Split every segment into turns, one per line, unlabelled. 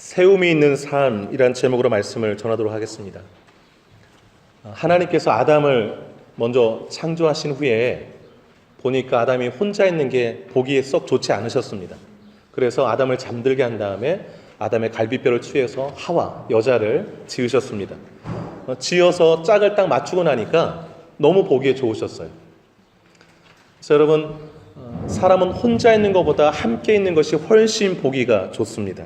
세움이 있는 삶이란 제목으로 말씀을 전하도록 하겠습니다. 하나님께서 아담을 먼저 창조하신 후에 보니까 아담이 혼자 있는 게 보기에 썩 좋지 않으셨습니다. 그래서 아담을 잠들게 한 다음에 아담의 갈비뼈를 취해서 하와, 여자를 지으셨습니다. 지어서 짝을 딱 맞추고 나니까 너무 보기에 좋으셨어요. 그래서 여러분, 사람은 혼자 있는 것보다 함께 있는 것이 훨씬 보기가 좋습니다.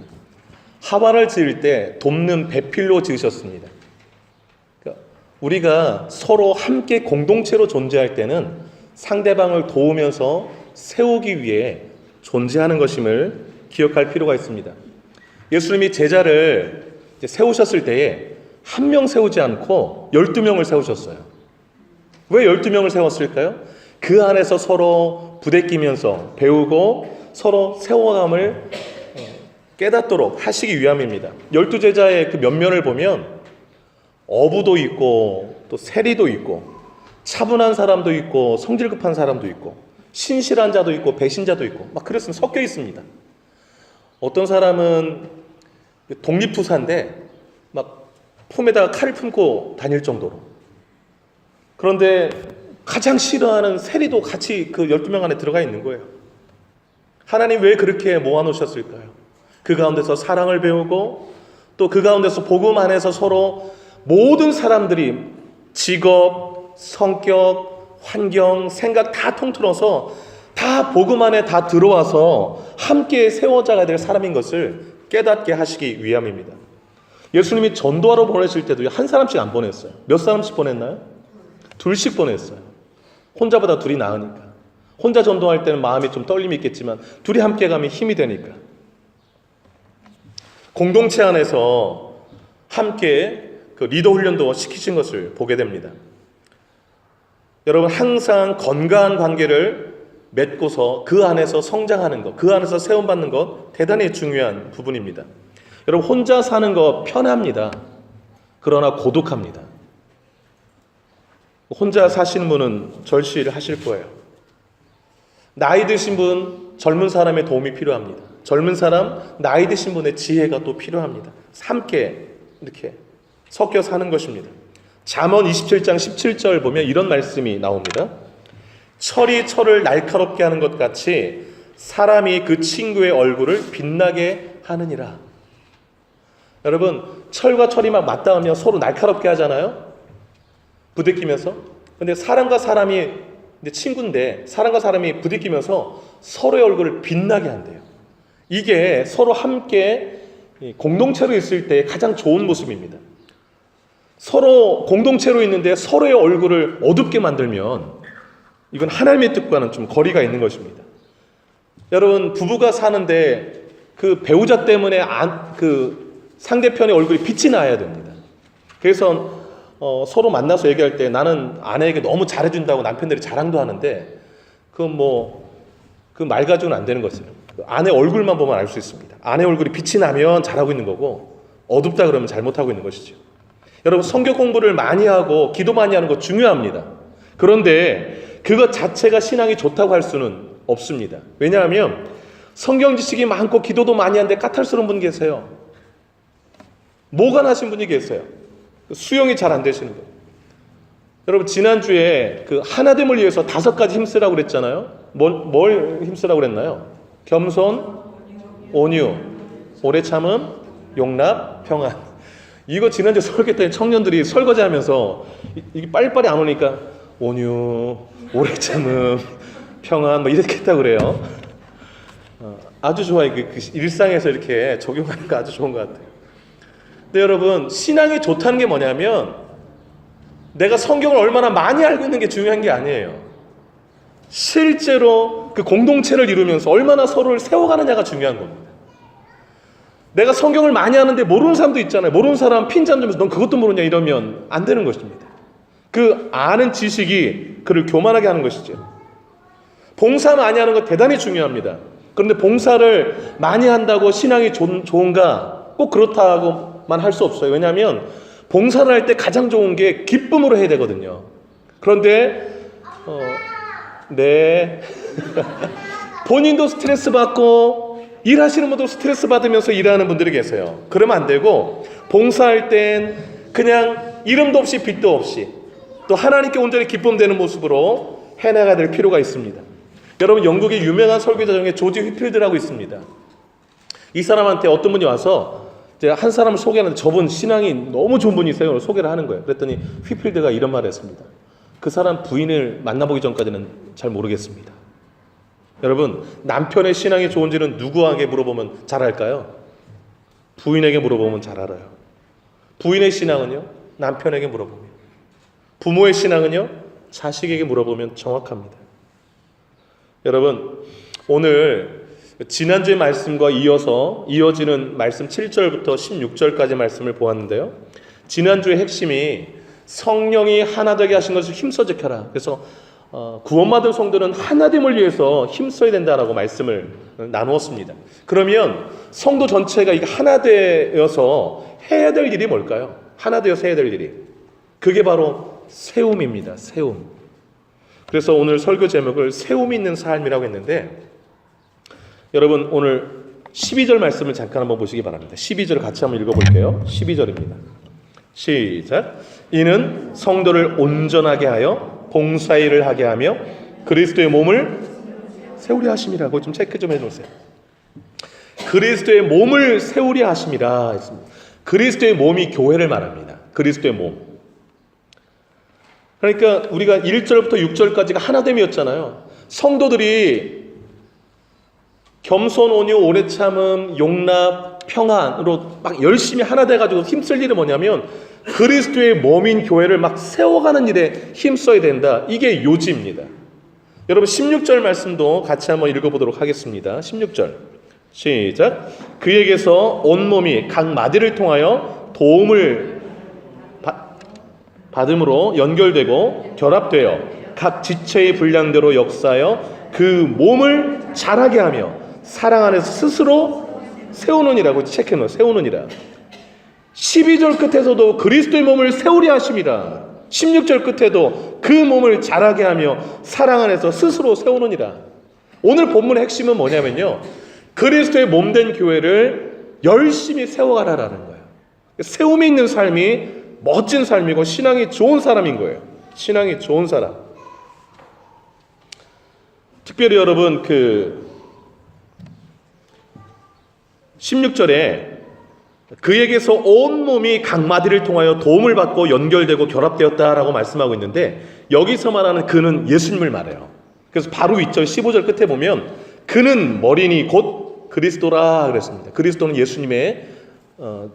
하와를 지을 때 돕는 배필로 지으셨습니다. 그러니까 우리가 서로 함께 공동체로 존재할 때는 상대방을 도우면서 세우기 위해 존재하는 것임을 기억할 필요가 있습니다. 예수님이 제자를 세우셨을 때에 한 명 세우지 않고 12명을 세우셨어요. 왜 12명을 세웠을까요? 그 안에서 서로 부대끼면서 배우고 서로 세워감을 깨닫도록 하시기 위함입니다. 12제자의 그 면면을 보면 어부도 있고 또 세리도 있고 차분한 사람도 있고 성질 급한 사람도 있고 신실한 자도 있고 배신자도 있고 막 그랬으면 섞여 있습니다. 어떤 사람은 독립투사인데 막 품에다가 칼을 품고 다닐 정도로, 그런데 가장 싫어하는 세리도 같이 그 12명 안에 들어가 있는 거예요. 하나님 왜 그렇게 모아놓으셨을까요? 그 가운데서 사랑을 배우고 또 그 가운데서 복음 안에서 서로 모든 사람들이 직업, 성격, 환경, 생각 다 통틀어서 다 복음 안에 다 들어와서 함께 세워져야 될 사람인 것을 깨닫게 하시기 위함입니다. 예수님이 전도하러 보내실 때도 한 사람씩 안 보냈어요. 몇 사람씩 보냈나요? 둘씩 보냈어요. 혼자보다 둘이 나으니까. 혼자 전도할 때는 마음이 좀 떨림이 있겠지만 둘이 함께 가면 힘이 되니까. 공동체 안에서 함께 그 리더 훈련도 시키신 것을 보게 됩니다. 여러분, 항상 건강한 관계를 맺고서 그 안에서 성장하는 것, 그 안에서 세움받는 것 대단히 중요한 부분입니다. 여러분, 혼자 사는 거 편합니다. 그러나 고독합니다. 혼자 사시는 분은 절실하실 거예요. 나이 드신 분, 젊은 사람의 도움이 필요합니다. 젊은 사람, 나이 드신 분의 지혜가 또 필요합니다. 함께 이렇게 섞여 사는 것입니다. 잠언 27장 17절 보면 이런 말씀이 나옵니다. 철이 철을 날카롭게 하는 것 같이 사람이 그 친구의 얼굴을 빛나게 하느니라. 여러분, 철과 철이 막 맞닿으면 서로 날카롭게 하잖아요. 부대끼면서. 근데 사람과 사람이 친구인데 사람과 사람이 부대끼면서 서로의 얼굴을 빛나게 한대요. 이게 서로 함께 공동체로 있을 때 가장 좋은 모습입니다. 서로 공동체로 있는데 서로의 얼굴을 어둡게 만들면 이건 하나님의 뜻과는 좀 거리가 있는 것입니다. 여러분, 부부가 사는데 그 배우자 때문에 그 상대편의 얼굴이 빛이 나야 됩니다. 그래서 서로 만나서 얘기할 때 나는 아내에게 너무 잘해준다고 남편들이 자랑도 하는데 그 말 가지고는 안 되는 것이에요. 아내 얼굴만 보면 알 수 있습니다. 아내 얼굴이 빛이 나면 잘하고 있는 거고 어둡다 그러면 잘못하고 있는 것이죠. 여러분, 성경 공부를 많이 하고 기도 많이 하는 거 중요합니다. 그런데 그것 자체가 신앙이 좋다고 할 수는 없습니다. 왜냐하면 성경 지식이 많고 기도도 많이 하는데 까탈스러운 분 계세요. 모가 나신 분이 계세요. 수용이 잘 안 되시는 거예요. 여러분, 지난주에 그 하나됨을 위해서 5가지 힘쓰라고 그랬잖아요. 뭘 힘쓰라고 그랬나요? 겸손, 온유, 오래 참음, 용납, 평안. 이거 지난주 설교 때 청년들이 설거지하면서 이게 빨리빨리 안 오니까 온유, 오래 참음, 평안 뭐 이렇게 했다고 그래요. 아주 좋아요. 그 일상에서 이렇게 적용하는 거 아주 좋은 것 같아요. 근데 여러분, 신앙이 좋다는 게 뭐냐면 내가 성경을 얼마나 많이 알고 있는 게 중요한 게 아니에요. 실제로 그 공동체를 이루면서 얼마나 서로를 세워가느냐가 중요한 겁니다. 내가 성경을 많이 하는데 모르는 사람도 있잖아요. 모르는 사람 핀잔 주면서 넌 그것도 모르냐 이러면 안 되는 것입니다. 그 아는 지식이 그를 교만하게 하는 것이죠. 봉사 많이 하는 거 대단히 중요합니다. 그런데 봉사를 많이 한다고 신앙이 좋은가? 꼭 그렇다고만 할 수 없어요. 왜냐하면 봉사를 할 때 가장 좋은 게 기쁨으로 해야 되거든요. 그런데 네 본인도 스트레스 받고 일하시는 분도 스트레스 받으면서 일하는 분들이 계세요. 그러면 안 되고, 봉사할 땐 그냥 이름도 없이 빛도 없이 또 하나님께 온전히 기쁨되는 모습으로 해나가야 될 필요가 있습니다. 여러분, 영국의 유명한 설교자 중에 조지 휘필드라고 있습니다. 이 사람한테 어떤 분이 와서 이제 한 사람을 소개하는데 저분 신앙이 너무 좋은 분이 있어요. 소개를 하는 거예요. 그랬더니 휘필드가 이런 말을 했습니다. 그 사람 부인을 만나보기 전까지는 잘 모르겠습니다. 여러분, 남편의 신앙이 좋은지는 누구에게 물어보면 잘 알까요? 부인에게 물어보면 잘 알아요. 부인의 신앙은요, 남편에게 물어보면, 부모의 신앙은요, 자식에게 물어보면 정확합니다. 여러분, 오늘 지난주의 말씀과 이어지는 말씀 7절부터 16절까지 말씀을 보았는데요. 지난주의 핵심이 성령이 하나 되게 하신 것을 힘써 지켜라. 그래서 구원받은 성도는 하나됨을 위해서 힘써야 된다라고 말씀을 나누었습니다. 그러면 성도 전체가 이게 하나 되어서 해야 될 일이 뭘까요? 하나 되어서 해야 될 일이, 그게 바로 세움입니다. 세움. 그래서 오늘 설교 제목을 세움 있는 삶이라고 했는데, 여러분 오늘 12절 말씀을 잠깐 한번 보시기 바랍니다. 12절 같이 한번 읽어볼게요. 12절입니다. 시작. 이는 성도를 온전하게 하여 봉사일을 하게 하며 그리스도의 몸을 세우려 하심이라고 좀 체크 좀 해놓으세요. 그리스도의 몸을 세우려 하심이라 했습니다. 그리스도의 몸이 교회를 말합니다. 그리스도의 몸. 그러니까 우리가 1절부터 6절까지가 하나됨이었잖아요. 성도들이 겸손, 온유, 오래 참음, 용납, 평안으로 막 열심히 하나 돼가지고 힘쓸 일은 뭐냐면 그리스도의 몸인 교회를 막 세워가는 일에 힘써야 된다. 이게 요지입니다. 여러분 16절 말씀도 같이 한번 읽어보도록 하겠습니다. 16절 시작. 그에게서 온몸이 각 마디를 통하여 도움을 받음으로 연결되고 결합되어 각 지체의 분량대로 역사하여 그 몸을 자라게 하며 사랑 안에서 스스로 세우느니라고 체크해놓은 세우느니라. 12절 끝에서도 그리스도의 몸을 세우려 하심이라. 16절 끝에도 그 몸을 자라게 하며 사랑 안에서 스스로 세우느니라. 오늘 본문의 핵심은 뭐냐면요, 그리스도의 몸된 교회를 열심히 세워가라라는 거예요. 세움이 있는 삶이 멋진 삶이고 신앙이 좋은 사람인 거예요. 신앙이 좋은 사람. 특별히 여러분 16절에 그에게서 온몸이 각 마디를 통하여 도움을 받고 연결되고 결합되었다라고 말씀하고 있는데, 여기서 말하는 그는 예수님을 말해요. 그래서 바로 윗절 15절 끝에 보면 그는 머리니 곧 그리스도라 그랬습니다. 그리스도는 예수님의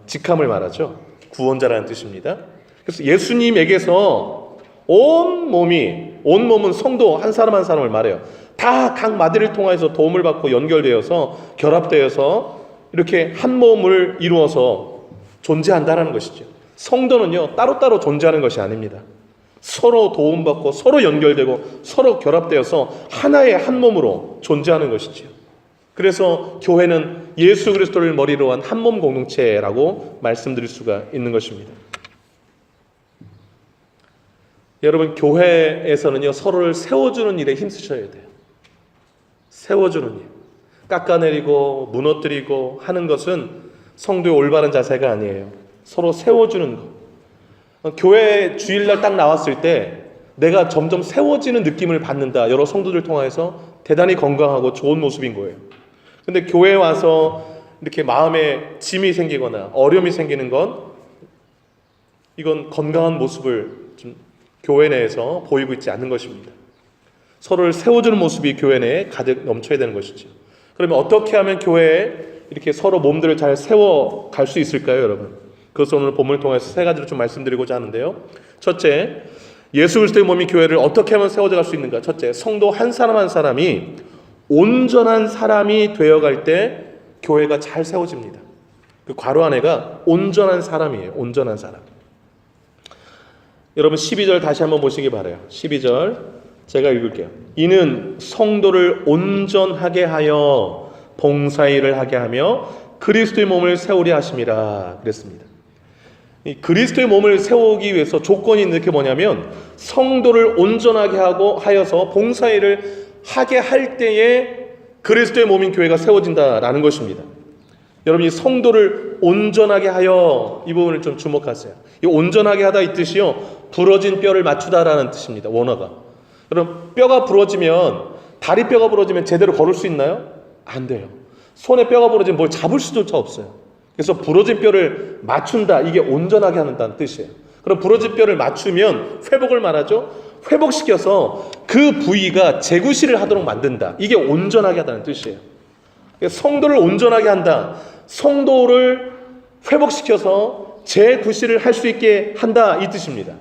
직함을 말하죠. 구원자라는 뜻입니다. 그래서 예수님에게서 온몸은 성도 한 사람 한 사람을 말해요. 다 각 마디를 통해서 도움을 받고 연결되어서 결합되어서 이렇게 한 몸을 이루어서 존재한다라는 것이죠. 성도는요, 따로따로 존재하는 것이 아닙니다. 서로 도움받고 서로 연결되고 서로 결합되어서 하나의 한 몸으로 존재하는 것이죠. 그래서 교회는 예수 그리스도를 머리로 한 한 몸 공동체라고 말씀드릴 수가 있는 것입니다. 여러분, 교회에서는요, 서로를 세워주는 일에 힘쓰셔야 돼요. 세워주는 일. 깎아내리고 무너뜨리고 하는 것은 성도의 올바른 자세가 아니에요. 서로 세워주는 것. 교회 주일날 딱 나왔을 때 내가 점점 세워지는 느낌을 받는다. 여러 성도들 통해서 대단히 건강하고 좋은 모습인 거예요. 근데 교회에 와서 이렇게 마음에 짐이 생기거나 어려움이 생기는 건, 이건 건강한 모습을 좀 교회 내에서 보이고 있지 않는 것입니다. 서로를 세워주는 모습이 교회 내에 가득 넘쳐야 되는 것이죠. 그러면 어떻게 하면 교회에 이렇게 서로 몸들을 잘 세워갈 수 있을까요, 여러분? 그것을 오늘 본문을 통해서 세 가지로 좀 말씀드리고자 하는데요. 첫째, 예수 그리스도의 몸이 교회를 어떻게 하면 세워져갈 수 있는가? 첫째, 성도 한 사람 한 사람이 온전한 사람이 되어갈 때 교회가 잘 세워집니다. 그 괄호 안에가 온전한 사람이에요. 온전한 사람. 여러분 12절 다시 한번 보시기 바라요. 12절 제가 읽을게요. 이는 성도를 온전하게 하여 봉사일을 하게 하며 그리스도의 몸을 세우려 하심이라 그랬습니다. 이 그리스도의 몸을 세우기 위해서 조건이 이렇게 뭐냐면, 성도를 온전하게 하여서 봉사일을 하게 할 때에 그리스도의 몸인 교회가 세워진다라는 것입니다. 여러분, 이 성도를 온전하게 하여, 이 부분을 좀 주목하세요. 이 온전하게 하다 이 뜻이요, 부러진 뼈를 맞추다라는 뜻입니다. 원어가. 여러분, 뼈가 부러지면, 다리뼈가 부러지면 제대로 걸을 수 있나요? 안 돼요. 손에 뼈가 부러지면 뭘 잡을 수조차 없어요. 그래서 부러진 뼈를 맞춘다, 이게 온전하게 한다는 뜻이에요. 그럼 부러진 뼈를 맞추면 회복을 말하죠. 회복시켜서 그 부위가 재구시를 하도록 만든다. 이게 온전하게 하다는 뜻이에요. 성도를 온전하게 한다. 성도를 회복시켜서 재구시를 할 수 있게 한다, 이 뜻입니다.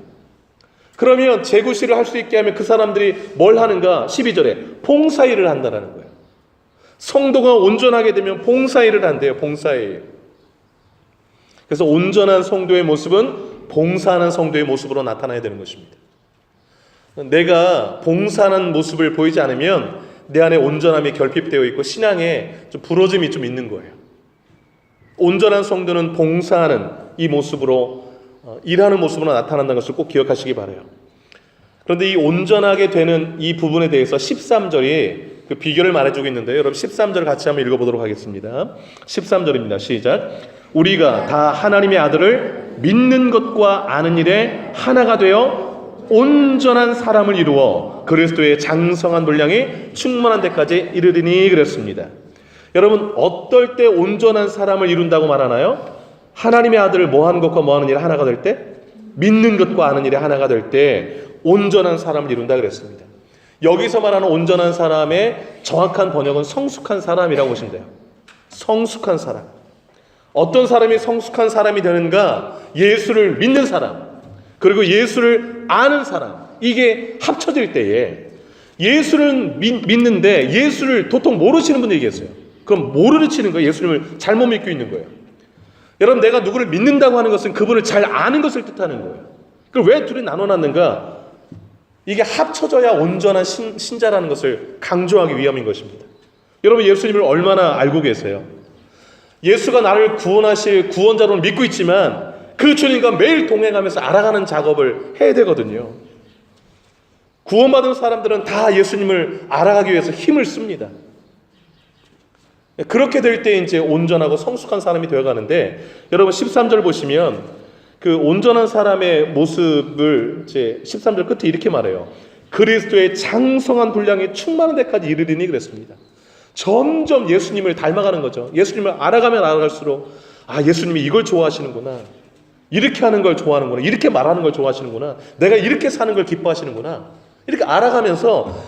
그러면 재구시를 할 수 있게 하면 그 사람들이 뭘 하는가? 12절에 봉사일을 한다는 거예요. 성도가 온전하게 되면 봉사일을 한대요. 봉사일. 그래서 온전한 성도의 모습은 봉사하는 성도의 모습으로 나타나야 되는 것입니다. 내가 봉사하는 모습을 보이지 않으면 내 안에 온전함이 결핍되어 있고 신앙에 좀 부러짐이 좀 있는 거예요. 온전한 성도는 봉사하는 이 모습으로, 일하는 모습으로 나타난다는 것을 꼭 기억하시기 바라요. 그런데 이 온전하게 되는 이 부분에 대해서 13절이 그 비결을 말해주고 있는데요. 여러분 13절 같이 한번 읽어보도록 하겠습니다. 13절입니다. 시작. 우리가 다 하나님의 아들을 믿는 것과 아는 일에 하나가 되어 온전한 사람을 이루어 그리스도의 장성한 분량이 충만한 데까지 이르리니 그랬습니다. 여러분, 어떨 때 온전한 사람을 이룬다고 말하나요? 하나님의 아들을 뭐 하는 것과 뭐 하는 일에 하나가 될 때? 믿는 것과 아는 일에 하나가 될 때 온전한 사람을 이룬다 그랬습니다. 여기서 말하는 온전한 사람의 정확한 번역은 성숙한 사람이라고 보시면 돼요. 성숙한 사람. 어떤 사람이 성숙한 사람이 되는가? 예수를 믿는 사람, 그리고 예수를 아는 사람, 이게 합쳐질 때에 예수를 믿는데 예수를 도통 모르시는 분들이 계세요. 그럼 모르는 치는 거예요. 예수님을 잘못 믿고 있는 거예요. 여러분, 내가 누구를 믿는다고 하는 것은 그분을 잘 아는 것을 뜻하는 거예요. 그럼 왜 둘이 나눠놨는가? 이게 합쳐져야 온전한 신자라는 것을 강조하기 위함인 것입니다. 여러분, 예수님을 얼마나 알고 계세요? 예수가 나를 구원하실 구원자로 믿고 있지만 그 주님과 매일 동행하면서 알아가는 작업을 해야 되거든요. 구원받은 사람들은 다 예수님을 알아가기 위해서 힘을 씁니다. 그렇게 될 때 이제 온전하고 성숙한 사람이 되어가는데, 여러분 13절 보시면 그 온전한 사람의 모습을 이제 13절 끝에 이렇게 말해요. 그리스도의 장성한 분량이 충만한 데까지 이르리니 그랬습니다. 점점 예수님을 닮아가는 거죠. 예수님을 알아가면 알아갈수록, 아, 예수님이 이걸 좋아하시는구나, 이렇게 하는 걸 좋아하는구나, 이렇게 말하는 걸 좋아하시는구나, 내가 이렇게 사는 걸 기뻐하시는구나, 이렇게 알아가면서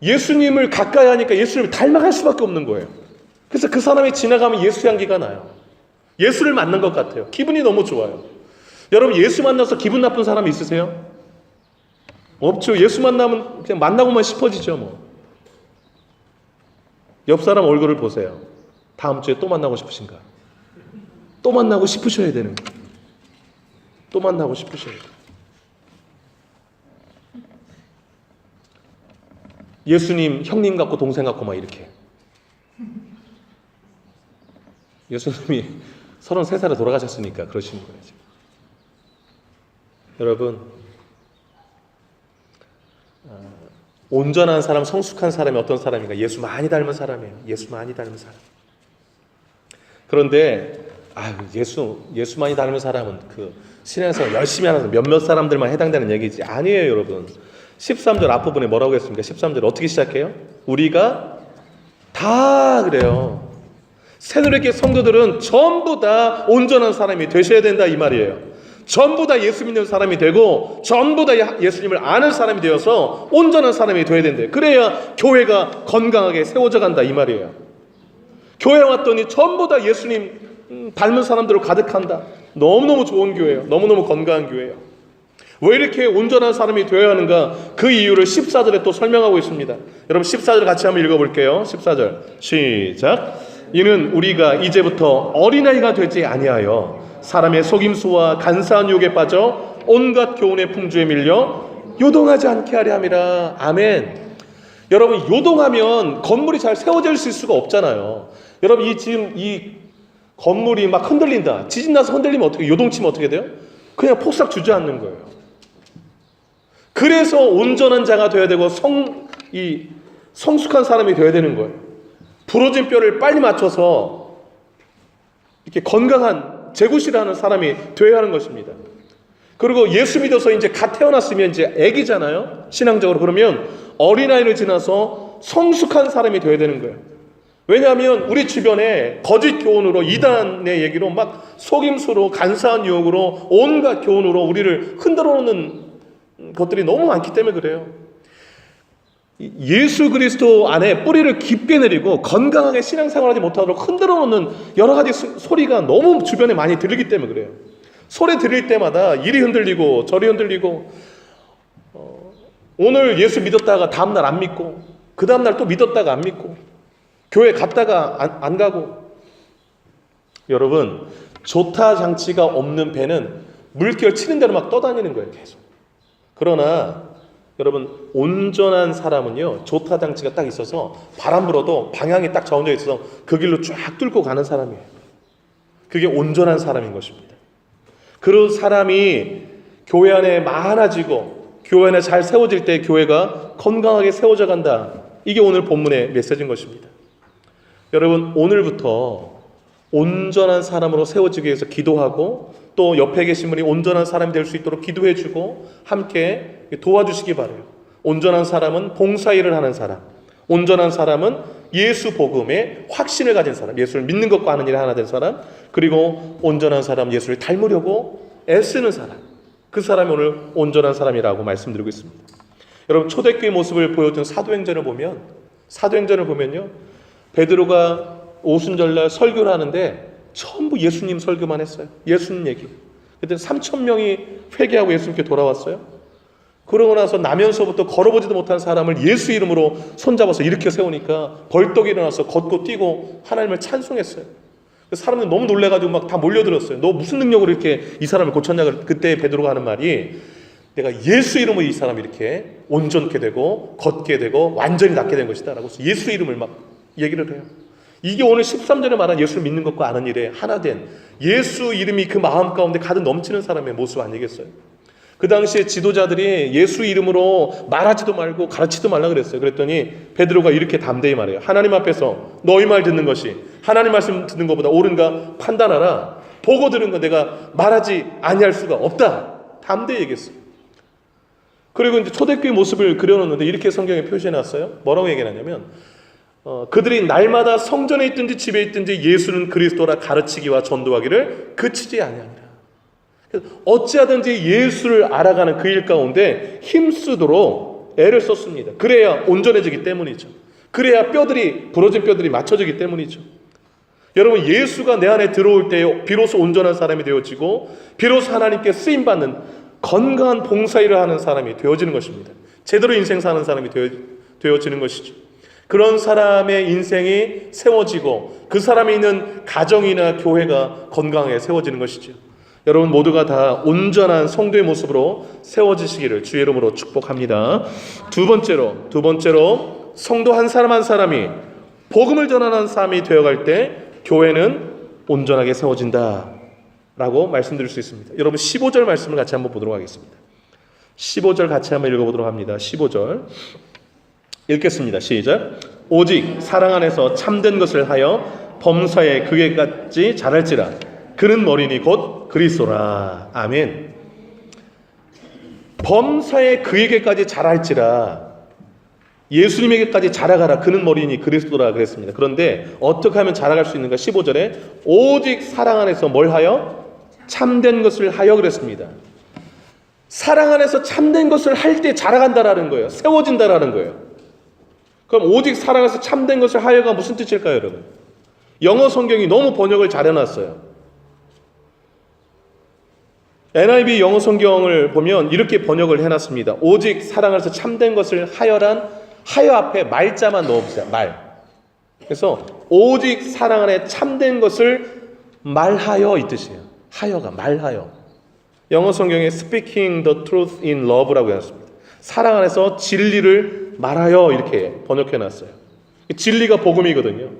예수님을 가까이 하니까 예수님을 닮아갈 수밖에 없는 거예요. 그래서 그 사람이 지나가면 예수 향기가 나요. 예수를 만난 것 같아요. 기분이 너무 좋아요. 여러분, 예수 만나서 기분 나쁜 사람 있으세요? 없죠. 예수 만나면 그냥 만나고만 싶어지죠 뭐. 옆 사람 얼굴을 보세요. 다음 주에 또 만나고 싶으신가? 또 만나고 싶으셔야 되는 거예요. 또 만나고 싶으셔야 돼요. 예수님 형님 같고 동생 같고 막 이렇게. 예수님이 33살에 돌아가셨으니까 그러시는 거예요 지금. 여러분, 온전한 사람, 성숙한 사람이 어떤 사람인가? 예수 많이 닮은 사람이에요. 예수 많이 닮은 사람. 그런데 예수 많이 닮은 사람은 그 신앙생활 열심히 하는 몇몇 사람들만 해당되는 얘기지 아니에요, 여러분. 13절 앞부분에 뭐라고 했습니까? 13절 어떻게 시작해요? 우리가 다 그래요. 새누리교회 성도들은 전부 다 온전한 사람이 되셔야 된다 이 말이에요. 전부 다 예수 믿는 사람이 되고 전부 다 예수님을 아는 사람이 되어서 온전한 사람이 되어야 된대요. 그래야 교회가 건강하게 세워져 간다 이 말이에요. 교회 왔더니 전부 다 예수님 닮은 사람들로 가득한다. 너무너무 좋은 교회예요. 너무너무 건강한 교회예요. 왜 이렇게 온전한 사람이 되어야 하는가? 그 이유를 14절에 또 설명하고 있습니다. 여러분 14절 같이 한번 읽어볼게요. 14절 시작. 이는 우리가 이제부터 어린아이가 되지 아니하여 사람의 속임수와 간사한 유혹에 빠져 온갖 교훈의 풍조에 밀려 요동하지 않게 하려 함이라. 아멘. 여러분, 요동하면 건물이 잘 세워져 있을 수가 없잖아요. 여러분, 지금 이 건물이 막 흔들린다. 지진 나서 흔들리면 어떻게, 요동치면 어떻게 돼요? 그냥 폭삭 주저앉는 거예요. 그래서 온전한 자가 되어야 되고 성숙한 사람이 되어야 되는 거예요. 부러진 뼈를 빨리 맞춰서 이렇게 건강한 제구실하는 사람이 되어야 하는 것입니다. 그리고 예수 믿어서 이제 갓 태어났으면 이제 애기잖아요. 신앙적으로. 그러면 어린아이를 지나서 성숙한 사람이 되어야 되는 거예요. 왜냐하면 우리 주변에 거짓 교훈으로, 이단의 얘기로 막 속임수로, 간사한 유혹으로, 온갖 교훈으로 우리를 흔들어 놓는 것들이 너무 많기 때문에 그래요. 예수 그리스도 안에 뿌리를 깊게 내리고 건강하게 신앙생활하지 못하도록 흔들어 놓는 여러 가지 소리가 너무 주변에 많이 들리기 때문에 그래요. 소리 들릴 때마다 이리 흔들리고 저리 흔들리고, 오늘 예수 믿었다가 다음날 안 믿고, 그 다음날 또 믿었다가 안 믿고, 교회 갔다가 안 가고. 여러분, 조타 장치가 없는 배는 물결 치는 대로 막 떠다니는 거예요, 계속. 그러나 여러분, 온전한 사람은요, 조타 장치가 딱 있어서 바람 불어도 방향이 딱 정해져 있어서 그 길로 쫙 뚫고 가는 사람이에요. 그게 온전한 사람인 것입니다. 그런 사람이 교회 안에 많아지고 교회 안에 잘 세워질 때 교회가 건강하게 세워져 간다. 이게 오늘 본문의 메시지인 것입니다. 여러분, 오늘부터 온전한 사람으로 세워지기 위해서 기도하고, 또 옆에 계신 분이 온전한 사람이 될 수 있도록 기도해주고 함께 도와주시기 바라요. 온전한 사람은 봉사일을 하는 사람, 온전한 사람은 예수 복음에 확신을 가진 사람, 예수를 믿는 것과 하는 일에 하나 된 사람, 그리고 온전한 사람, 예수를 닮으려고 애쓰는 사람, 그 사람이 오늘 온전한 사람이라고 말씀드리고 있습니다. 여러분, 초대교회 모습을 보여준 사도행전을 보면요, 베드로가 오순절날 설교를 하는데 전부 예수님 설교만 했어요. 예수님 얘기. 그때 3,000명이 회개하고 예수님께 돌아왔어요. 그러고 나서 나면서부터 걸어보지도 못한 사람을 예수 이름으로 손잡아서 일으켜 세우니까 벌떡 일어나서 걷고 뛰고 하나님을 찬송했어요. 사람들이 너무 놀래가지고 막 다 몰려들었어요. 너 무슨 능력으로 이렇게 이 사람을 고쳤냐. 그때 베드로가 하는 말이, 내가 예수 이름으로 이 사람이 이렇게 온전케 되고 걷게 되고 완전히 낫게 된 것이다 라고 예수 이름을 막 얘기를 해요. 이게 오늘 13절에 말한 예수를 믿는 것과 아는 일에 하나 된, 예수 이름이 그 마음 가운데 가득 넘치는 사람의 모습 아니겠어요? 그 당시에 지도자들이 예수 이름으로 말하지도 말고 가르치지도 말라 그랬어요. 그랬더니 베드로가 이렇게 담대히 말해요. 하나님 앞에서 너희 말 듣는 것이 하나님 말씀 듣는 것보다 옳은가 판단하라. 보고 들은 거 내가 말하지 아니할 수가 없다. 담대히 얘기했어요. 그리고 이제 초대교회 모습을 그려놓는데 이렇게 성경에 표시해놨어요. 뭐라고 얘기하냐면, 그들이 날마다 성전에 있든지 집에 있든지 예수는 그리스도라 가르치기와 전도하기를 그치지 아니하니라. 어찌하든지 예수를 알아가는 그 일 가운데 힘쓰도록 애를 썼습니다. 그래야 온전해지기 때문이죠. 그래야 부러진 뼈들이 맞춰지기 때문이죠. 여러분, 예수가 내 안에 들어올 때 비로소 온전한 사람이 되어지고, 비로소 하나님께 쓰임받는 건강한 봉사일을 하는 사람이 되어지는 것입니다. 제대로 인생 사는 사람이 되어지는 것이죠. 그런 사람의 인생이 세워지고 그 사람이 있는 가정이나 교회가 건강하게 세워지는 것이죠. 여러분 모두가 다 온전한 성도의 모습으로 세워지시기를 주의 이름으로 축복합니다. 두 번째로 성도 한 사람 한 사람이 복음을 전하는 사람이 되어갈 때 교회는 온전하게 세워진다 라고 말씀드릴 수 있습니다. 여러분 15절 말씀을 같이 한번 보도록 하겠습니다. 15절 같이 한번 읽어보도록 합니다. 15절 읽겠습니다. 시작. 오직 사랑 안에서 참된 것을 하여 범사에 그에까지 자랄지라. 그는 머리니 곧 그리스도라. 아멘. 범사에 그에게까지 자랄지라. 예수님에게까지 자라가라. 그는 머리니 그리스도라 그랬습니다. 그런데 어떻게 하면 자라갈 수 있는가? 15절에 오직 사랑 안에서 뭘 하여? 참된 것을 하여 그랬습니다. 사랑 안에서 참된 것을 할 때 자라간다라는 거예요. 세워진다라는 거예요. 그럼 오직 사랑 안에서 참된 것을 하여가 무슨 뜻일까요, 여러분? 영어 성경이 너무 번역을 잘 해놨어요. NIV 영어 성경을 보면 이렇게 번역을 해놨습니다. 오직 사랑 안에서 참된 것을 하여란, 하여 앞에 말자만 넣어보세요. 말. 그래서 오직 사랑 안에 참된 것을 말하여 이 뜻이에요. 하여가 말하여. 영어 성경에 speaking the truth in love라고 해놨습니다. 사랑 안에서 진리를 말하여 이렇게 번역해놨어요. 진리가 복음이거든요.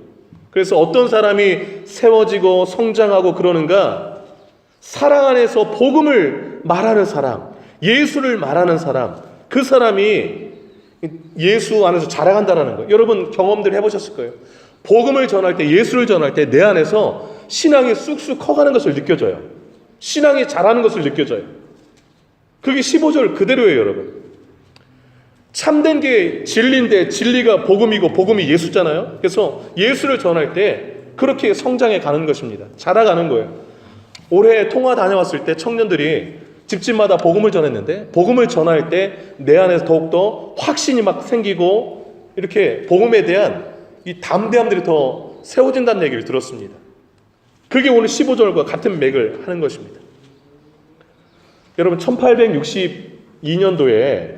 그래서 어떤 사람이 세워지고 성장하고 그러는가? 사랑 안에서 복음을 말하는 사람, 예수를 말하는 사람, 그 사람이 예수 안에서 자라간다라는 거예요. 여러분 경험들 해보셨을 거예요. 복음을 전할 때, 예수를 전할 때 내 안에서 신앙이 쑥쑥 커가는 것을 느껴져요. 신앙이 자라는 것을 느껴져요. 그게 15절 그대로예요, 여러분. 참된 게 진리인데 진리가 복음이고 복음이 예수잖아요. 그래서 예수를 전할 때 그렇게 성장해 가는 것입니다. 자라가는 거예요. 올해 통화 다녀왔을 때 청년들이 집집마다 복음을 전했는데 복음을 전할 때 내 안에서 더욱더 확신이 막 생기고 이렇게 복음에 대한 이 담대함들이 더 세워진다는 얘기를 들었습니다. 그게 오늘 15절과 같은 맥을 하는 것입니다. 여러분 1862년도에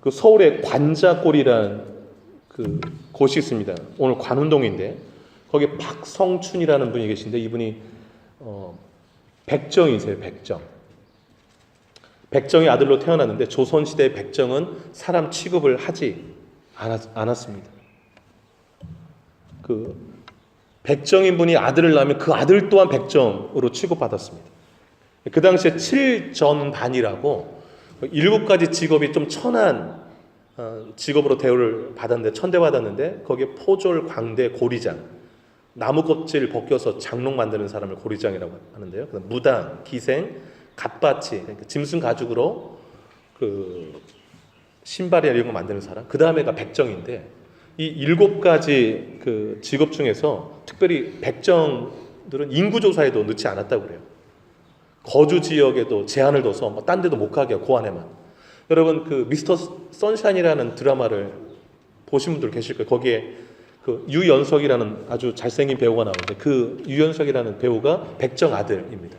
그 서울의 관자골이라는 그 곳이 있습니다. 오늘 관운동인데 거기 박성춘이라는 분이 계신데 이분이 백정이세요. 백정의 아들로 태어났는데 조선시대 백정은 사람 취급을 하지 않았습니다. 그 백정인 분이 아들을 낳으면 그 아들 또한 백정으로 취급받았습니다. 그 당시에 칠전반이라고 7가지 직업이 좀 천한 직업으로 대우를 받았는데 천대받았는데 거기에 포졸, 광대, 고리장, 나무 껍질 벗겨서 장롱 만드는 사람을 고리장이라고 하는데요. 그다음 무당, 기생, 갓바치, 그러니까 짐승 가죽으로 그 신발이나 이런 거 만드는 사람. 그 다음에가 백정인데 이 7가지 그 직업 중에서 특별히 백정들은 인구 조사에도 넣지 않았다고 그래요. 거주 지역에도 제한을 둬서 뭐 딴 데도 못 가게 하고 그 안에만. 여러분 그 미스터 선샤인이라는 드라마를 보신 분들 계실 거예요. 거기에 그 유연석이라는 아주 잘생긴 배우가 나오는데 그 유연석이라는 배우가 백정 아들입니다.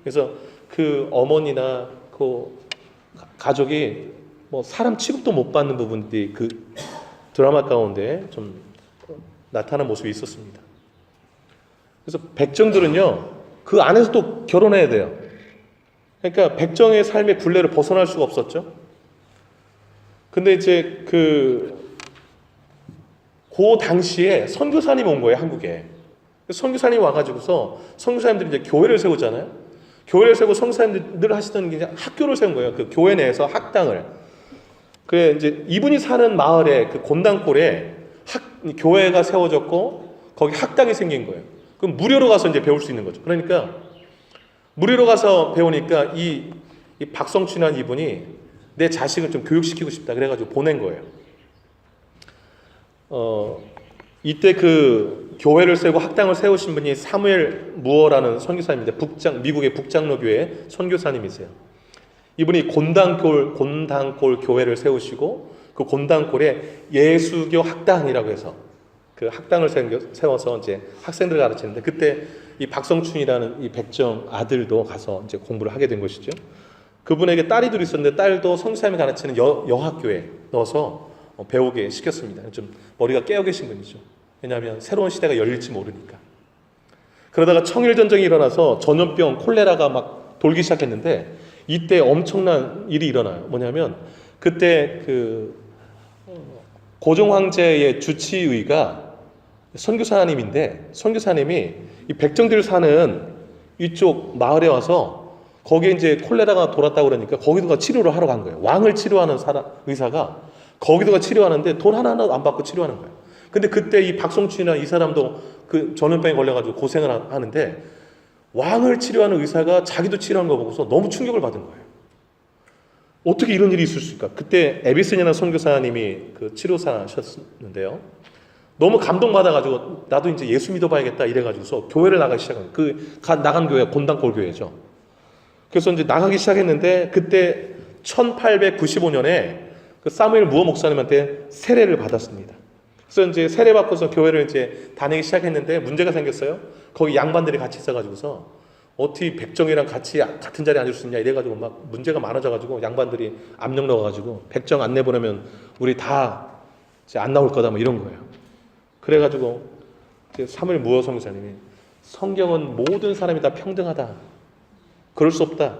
그래서 그 어머니나 그 가족이 뭐 사람 취급도 못 받는 부분들이 그 드라마 가운데 좀 나타난 모습이 있었습니다. 그래서 백정들은요 그 안에서 또 결혼해야 돼요. 그러니까 백정의 삶의 굴레를 벗어날 수가 없었죠. 근데 이제 그 당시에 선교사님이 온 거예요, 한국에. 선교사님이 와가지고서 선교사님들이 이제 교회를 세우잖아요. 교회를 세우고 선교사님들 늘 하시던 게 학교를 세운 거예요. 그 교회 내에서 학당을. 그래 이제 이분이 사는 마을에 그 곤단골에 교회가 세워졌고 거기 학당이 생긴 거예요. 그럼 무료로 가서 이제 배울 수 있는 거죠. 그러니까 무료로 가서 배우니까 이 박성춘이라는 이분이 내 자식을 좀 교육시키고 싶다 그래가지고 보낸 거예요. 이때 그 교회를 세우고 학당을 세우신 분이 사무엘 무어라는 선교사님인데 미국의 북장로교회 선교사님이세요. 이분이 곤단골 교회를 세우시고 그 곤단골에 예수교 학당이라고 해서 그 학당을 세워서 이제 학생들을 가르치는데 그때 이 박성춘이라는 이 백정 아들도 가서 이제 공부를 하게 된 것이죠. 그분에게 딸이 둘이 있었는데 딸도 선교사님이 가르치는 여학교에 넣어서 배우게 시켰습니다. 좀 머리가 깨어 계신 분이죠. 왜냐하면 새로운 시대가 열릴지 모르니까. 그러다가 청일전쟁이 일어나서 전염병 콜레라가 막 돌기 시작했는데 이때 엄청난 일이 일어나요. 뭐냐면 그때 그 고종 황제의 주치의가 선교사님인데 선교사님이 이 백정들 사는 이쪽 마을에 와서 거기에 이제 콜레라가 돌았다고 그러니까 거기도가 치료를 하러 간 거예요. 왕을 치료하는 의사가 거기도가 치료하는데 돈 하나도 안 받고 치료하는 거예요. 근데 그때 이 박성춘이나 이 사람도 그 전염병에 걸려가지고 고생을 하는데 왕을 치료하는 의사가 자기도 치료하는 거 보고서 너무 충격을 받은 거예요. 어떻게 이런 일이 있을 수 있을까? 그때 에비슨이라는 선교사님이 그 치료사셨는데요. 너무 감동받아가지고 나도 이제 예수 믿어봐야겠다 이래가지고서 교회를 나가기 시작한 거예요. 나간 교회가 곤단골 교회죠. 그래서 이제 나가기 시작했는데 그때 1895년에 그 사무엘 무어 목사님한테 세례를 받았습니다. 그래서 이제 세례 받고서 교회를 이제 다니기 시작했는데 문제가 생겼어요. 거기 양반들이 같이 있어가지고서 어떻게 백정이랑 같이 같은 자리에 앉을 수 있냐 이래가지고 막 문제가 많아져가지고 양반들이 압력 넣어가지고 백정 안 내보내면 우리 다 이제 안 나올 거다 뭐 이런 거예요. 그래가지고 이제 사무엘 무어 선교사님이 성경은 모든 사람이 다 평등하다. 그럴 수 없다.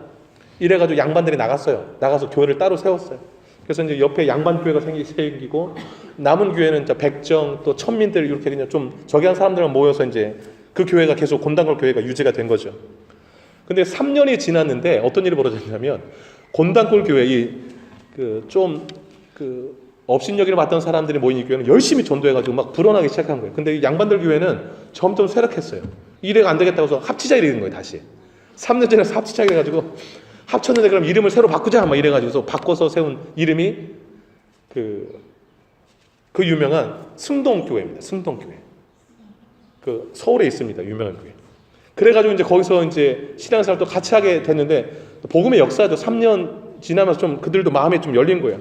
이래가지고 양반들이 나갔어요. 나가서 교회를 따로 세웠어요. 그래서 이제 옆에 양반 교회가 생기고 남은 교회는 백정 또 천민들 이렇게 그냥 좀 저기한 사람들만 모여서 이제 그 교회가 계속 곤단골 교회가 유지가 된 거죠. 근데 3년이 지났는데 어떤 일이 벌어졌냐면 곤단골 교회 좀 업신여기를 맡던 사람들이 모인 이 교회는 열심히 전도해가지고 막 불어나기 시작한 거예요. 근데 이 양반들 교회는 점점 쇠락했어요. 이래가 안 되겠다고 해서 합치자 이러는 거예요. 다시 3년 전에 합치자 해가지고 합쳤는데 그럼 이름을 새로 바꾸자 막 이래가지고 바꿔서 세운 이름이 그 유명한 승동교회입니다. 승동교회. 그 서울에 있습니다. 유명한 교회. 그래가지고 이제 거기서 이제 신앙생활도 같이 하게 됐는데 복음의 역사도 3년 지나면서 좀 그들도 마음이 좀 열린 거예요.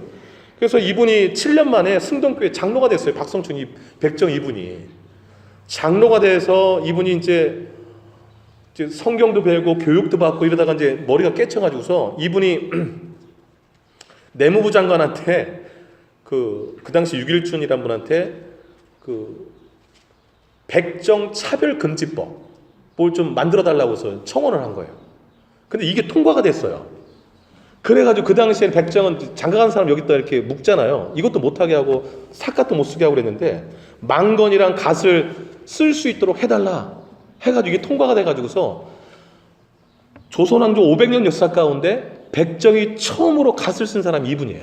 그래서 이분이 7년 만에 승동교회 장로가 됐어요. 박성춘 백정 이분이 장로가 돼서 이분이 이제 성경도 배우고 교육도 받고 이러다가 이제 머리가 깨쳐가지고서 이분이 내무부 장관한테 그 당시 유길춘이란 분한테 그 백정 차별금지법을 좀 만들어 달라고 해서 청원을 한 거예요. 근데 이게 통과가 됐어요. 그래가지고 그 당시에 백정은 장가간 사람 여기다 이렇게 묶잖아요. 이것도 못하게 하고 삿갓도 못 쓰게 하고 그랬는데 망건이랑 갓을 쓸 수 있도록 해달라 해가지고 이게 통과가 돼가지고서 조선왕조 500년 역사 가운데 백정이 처음으로 갓을 쓴 사람이 이분이에요.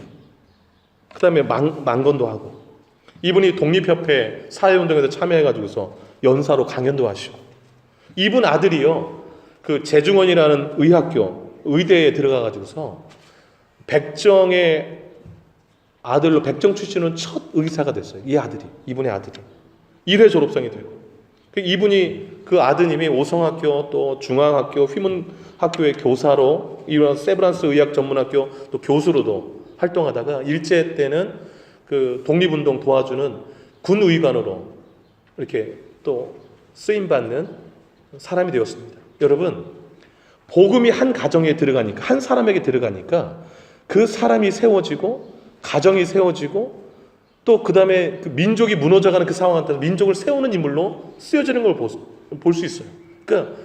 그 다음에 망건도 하고 이분이 독립협회 사회운동에도 참여해가지고서 연사로 강연도 하시고 이분 아들이요 그 재중원이라는 의대에 들어가가지고서 백정의 아들로 백정 출신은 첫 의사가 됐어요. 이 아들이 이분의 아들이 1회 졸업생이 되고 이분이 그 아드님이 오성학교 또 중앙학교 휘문학교의 교사로 이런 세브란스 의학전문학교 또 교수로도 활동하다가 일제 때는 그 독립운동 도와주는 군의관으로 이렇게 또 쓰임받는 사람이 되었습니다. 여러분 복음이 한 가정에 들어가니까 한 사람에게 들어가니까 그 사람이 세워지고 가정이 세워지고 또 그 다음에 그 민족이 무너져가는 그 상황한테 민족을 세우는 인물로 쓰여지는 걸 볼 수 있어요. 그러니까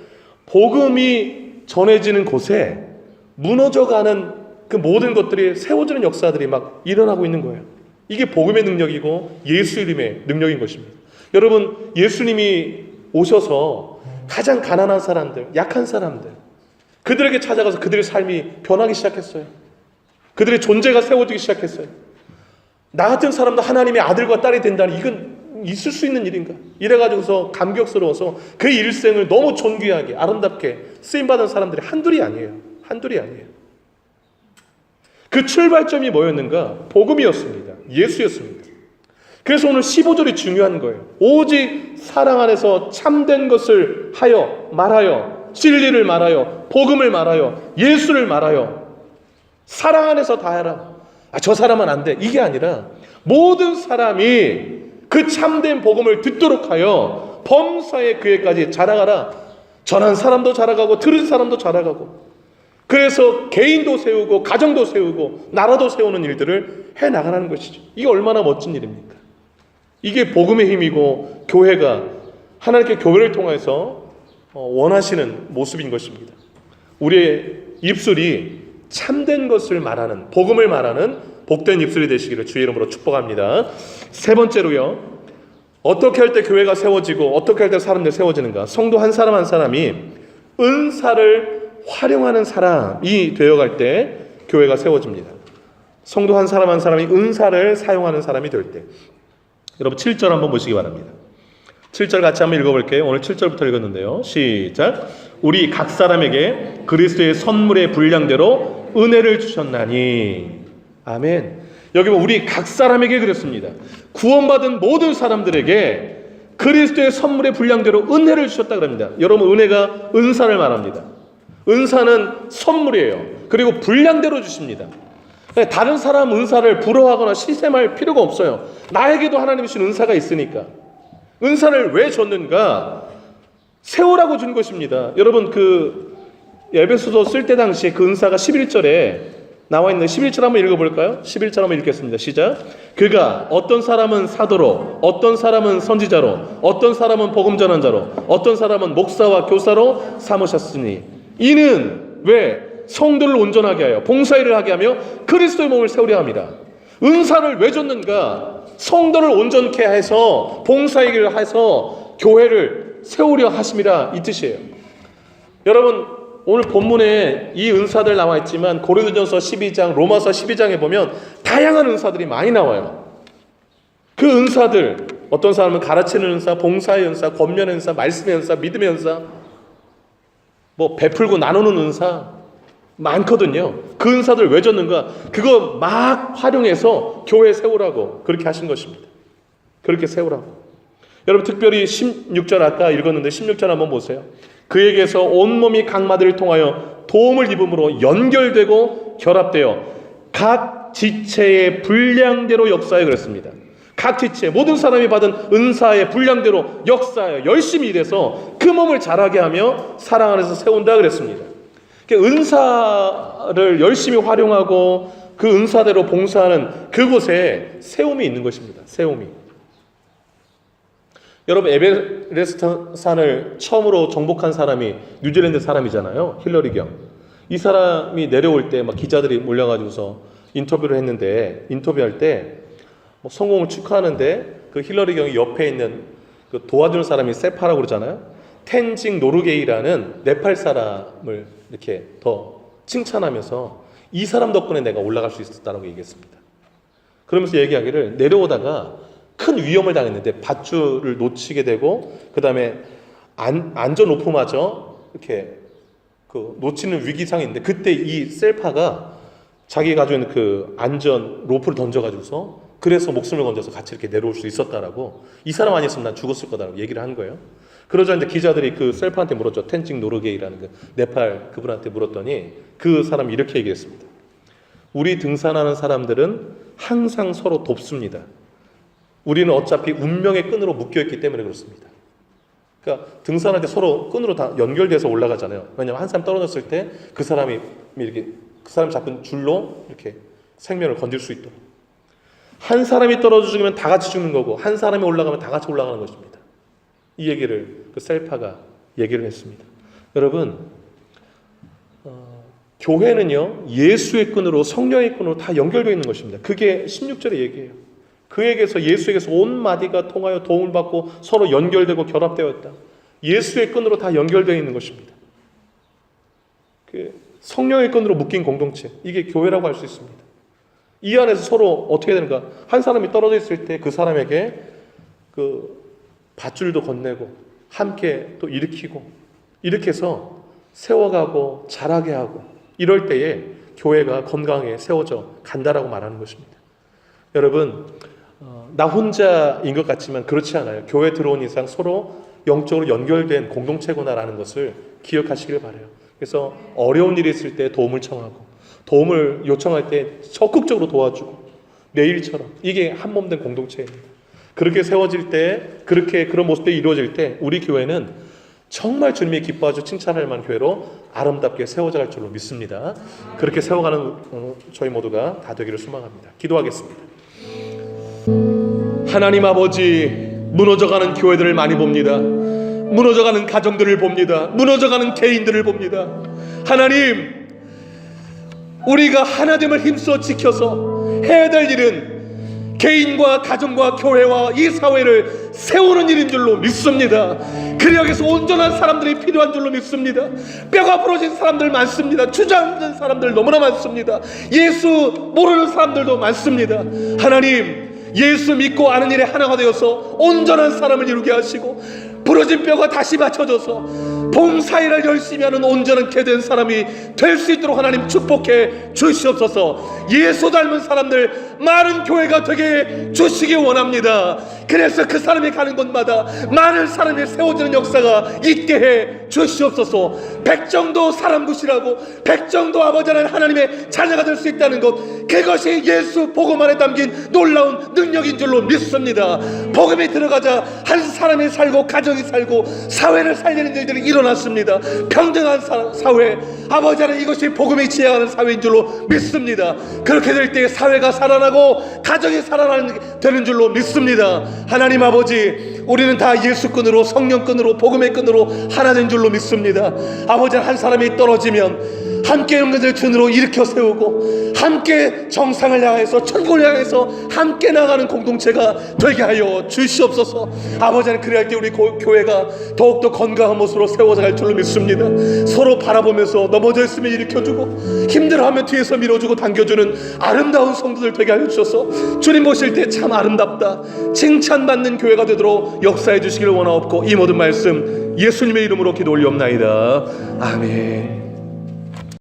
복음이 전해지는 곳에 무너져가는 그 모든 것들이 세워지는 역사들이 막 일어나고 있는 거예요. 이게 복음의 능력이고 예수 이름의 능력인 것입니다. 여러분 예수님이 오셔서 가장 가난한 사람들, 약한 사람들 그들에게 찾아가서 그들의 삶이 변하기 시작했어요. 그들의 존재가 세워지기 시작했어요. 나 같은 사람도 하나님의 아들과 딸이 된다니 이건 있을 수 있는 일인가? 이래가지고서 감격스러워서 그 일생을 너무 존귀하게 아름답게 쓰임받은 사람들이 한둘이 아니에요. 한둘이 아니에요. 그 출발점이 뭐였는가? 복음이었습니다. 예수였습니다. 그래서 오늘 15절이 중요한 거예요. 오직 사랑 안에서 참된 것을 하여 말하여 진리를 말하여 복음을 말하여 예수를 말하여 사랑 안에서 다 해라. 저 사람은 안 돼. 이게 아니라 모든 사람이 그 참된 복음을 듣도록 하여 범사의 교회까지 자라가라. 전한 사람도 자라가고 들은 사람도 자라가고 그래서 개인도 세우고 가정도 세우고 나라도 세우는 일들을 해나가라는 것이죠. 이게 얼마나 멋진 일입니까? 이게 복음의 힘이고 교회가 하나님께 교회를 통해서 원하시는 모습인 것입니다. 우리의 입술이 참된 것을 말하는 복음을 말하는 복된 입술이 되시기를 주의 이름으로 축복합니다. 세 번째로요. 어떻게 할 때 교회가 세워지고 어떻게 할 때 사람들이 세워지는가? 성도 한 사람 한 사람이 은사를 활용하는 사람이 되어갈 때 교회가 세워집니다. 성도 한 사람 한 사람이 은사를 사용하는 사람이 될 때. 여러분 7절 한번 보시기 바랍니다. 7절 같이 한번 읽어볼게요. 오늘 7절부터 읽었는데요. 시작. 우리 각 사람에게 그리스도의 선물의 분량대로 은혜를 주셨나니. 아멘. 여기 보면 우리 각 사람에게 그랬습니다. 구원받은 모든 사람들에게 그리스도의 선물의 분량대로 은혜를 주셨다 그럽니다. 여러분 은혜가 은사를 말합니다. 은사는 선물이에요. 그리고 분량대로 주십니다. 다른 사람 은사를 부러워하거나 시샘할 필요가 없어요. 나에게도 하나님이 주신 은사가 있으니까. 은사를 왜 줬는가? 세우라고 준 것입니다. 여러분 그 에베소서 쓸 때 당시에 그 은사가 11절에 나와 있는 11절 한번 읽어볼까요? 11절 한번 읽겠습니다. 시작. 그가 어떤 사람은 사도로, 어떤 사람은 선지자로, 어떤 사람은 복음 전환자로, 어떤 사람은 목사와 교사로 삼으셨으니 이는 왜? 성도를 온전하게 하여 봉사일을 하게 하며 그리스도의 몸을 세우려 합니다. 은사를 왜 줬는가? 성도를 온전케 해서 봉사일을 해서 교회를 세우려 하심이라 이 뜻이에요. 여러분 오늘 본문에 이 은사들 나와 있지만 고린도전서 12장, 로마서 12장에 보면 다양한 은사들이 많이 나와요. 그 은사들, 어떤 사람은 가르치는 은사, 봉사의 은사, 권면의 은사, 말씀의 은사, 믿음의 은사, 뭐 베풀고 나누는 은사 많거든요. 그 은사들 왜 줬는가? 그거 막 활용해서 교회 세우라고 그렇게 하신 것입니다. 그렇게 세우라고. 여러분, 특별히 16절 아까 읽었는데 16절 한번 보세요. 그에게서 온몸이 각마들을 통하여 도움을 입음으로 연결되고 결합되어 각 지체의 분량대로 역사해 그랬습니다. 각 지체, 모든 사람이 받은 은사의 분량대로 역사하여 열심히 일해서 그 몸을 자라게 하며 사랑 안에서 세운다 그랬습니다. 은사를 열심히 활용하고 그 은사대로 봉사하는 그곳에 세움이 있는 것입니다. 세움이. 여러분, 에베레스트 산을 처음으로 정복한 사람이 뉴질랜드 사람이잖아요. 힐러리 경. 이 사람이 내려올 때 막 기자들이 몰려가지고서 인터뷰를 했는데, 인터뷰할 때 뭐 성공을 축하하는데 그 힐러리 경이 옆에 있는 그 도와주는 사람이 세파라고 그러잖아요. 텐징 노르게이라는 네팔 사람을 이렇게 더 칭찬하면서 이 사람 덕분에 내가 올라갈 수 있었다고 얘기했습니다. 그러면서 얘기하기를 내려오다가 큰 위험을 당했는데 밧줄을 놓치게 되고 그 다음에 안전 로프마저 이렇게 그 놓치는 위기상이 있는데 그때 이 셀파가 자기가 가지고 있는 그 안전 로프를 던져가지고서 그래서 목숨을 건져서 같이 이렇게 내려올 수 있었다라고, 이 사람 아니었으면 난 죽었을 거다라고 얘기를 한 거예요. 그러자 이제 기자들이 그 셀파한테 물었죠. 텐징 노르게이라는 그 네팔 그분한테 물었더니 그 사람이 이렇게 얘기했습니다. 우리 등산하는 사람들은 항상 서로 돕습니다. 우리는 어차피 운명의 끈으로 묶여있기 때문에 그렇습니다. 그러니까 등산할 때 서로 끈으로 다 연결돼서 올라가잖아요. 왜냐하면 한 사람 떨어졌을 때 그 사람이 이렇게 그 사람 잡은 줄로 이렇게 생명을 건질 수 있도록. 한 사람이 떨어져 죽으면 다 같이 죽는 거고 한 사람이 올라가면 다 같이 올라가는 것입니다. 이 얘기를 그 셀파가 얘기를 했습니다. 여러분, 교회는요 예수의 끈으로 성령의 끈으로 다 연결되어 있는 것입니다. 그게 16절의 얘기예요. 그에게서 예수에게서 온 마디가 통하여 도움을 받고 서로 연결되고 결합되어 있다. 예수의 끈으로 다 연결되어 있는 것입니다. 그 성령의 끈으로 묶인 공동체, 이게 교회라고 할 수 있습니다. 이 안에서 서로 어떻게 되는가? 한 사람이 떨어져 있을 때 그 사람에게 그 밧줄도 건네고 함께 또 일으키고 이렇게 해서 세워가고 자라게 하고 이럴 때에 교회가 건강하게 세워져 간다라고 말하는 것입니다. 여러분, 나 혼자인 것 같지만 그렇지 않아요. 교회 들어온 이상 서로 영적으로 연결된 공동체구나라는 것을 기억하시길 바라요. 그래서 어려운 일이 있을 때 도움을 청하고 도움을 요청할 때 적극적으로 도와주고 내일처럼 이게 한몸된 공동체입니다. 그렇게 세워질 때, 그렇게 그런 모습들이 이루어질 때 우리 교회는 정말 주님이 기뻐하시고 칭찬할 만한 교회로 아름답게 세워져 갈 줄로 믿습니다. 그렇게 세워가는 저희 모두가 다 되기를 소망합니다. 기도하겠습니다. 하나님 아버지, 무너져가는 교회들을 많이 봅니다. 무너져가는 가정들을 봅니다. 무너져가는 개인들을 봅니다. 하나님, 우리가 하나됨을 힘써 지켜서 해야 될 일은 개인과 가정과 교회와 이 사회를 세우는 일인 줄로 믿습니다. 그 역에서 온전한 사람들이 필요한 줄로 믿습니다. 뼈가 부러진 사람들 많습니다. 주저앉은 사람들 너무나 많습니다. 예수 모르는 사람들도 많습니다. 하나님, 예수 믿고 아는 일에 하나가 되어서 온전한 사람을 이루게 하시고 부러진 뼈가 다시 맞춰져서 봉사일을 열심히 하는 온전한 된 사람이 될 수 있도록 하나님 축복해 주시옵소서. 예수 닮은 사람들 많은 교회가 되게 주시기 원합니다. 그래서 그 사람이 가는 곳마다 많은 사람이 세워지는 역사가 있게 해 주시옵소서. 백정도 사람 구실하고 백정도 아버지 하나님의 자녀가 될 수 있다는 것, 그것이 예수 복음 안에 담긴 놀라운 능력인 줄로 믿습니다. 복음이 들어가자 한 사람이 살고 가정이 살고 사회를 살리는 일들이 일어났습니다. 평등한 사회, 아버지 하나님, 이것이 복음이 지향하는 사회인 줄로 믿습니다. 그렇게 될 때 사회가 살아나고 가정이 살아나는 되는 줄로 믿습니다. 하나님 아버지, 우리는 다 예수 끈으로, 성령 끈으로, 복음의 끈으로 하나 된 줄로 믿습니다. 아버지, 한 사람이 떨어지면 함께 연결될 준으로 일으켜 세우고 함께 정상을 향해서 천국을 향해서 함께 나가는 공동체가 되게 하여 주시옵소서. 아버지 하나님, 그래야 할 때 우리 교회가 더욱더 건강한 모습으로 세워 배워서 갈 줄로 믿습니다. 서로 바라보면서 넘어져 있으면 일으켜주고 힘들어하면 뒤에서 밀어주고 당겨주는 아름다운 성도들 되게 하여 주셔서 주님 보실 때 참 아름답다, 칭찬받는 교회가 되도록 역사해 주시기를 원하옵고 이 모든 말씀 예수님의 이름으로 기도 올리옵나이다. 아멘.